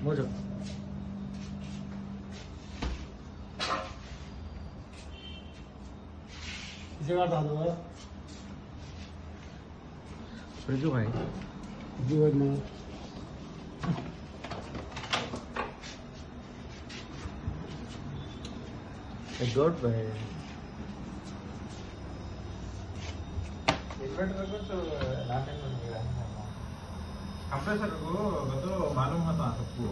mojo इसे काटा दो फ्रिजू भाई जी भाई मैं गुड भाई इन्वर्टर को तो लाने में लगा है कंप्रेसर को तो मालूम होता सबको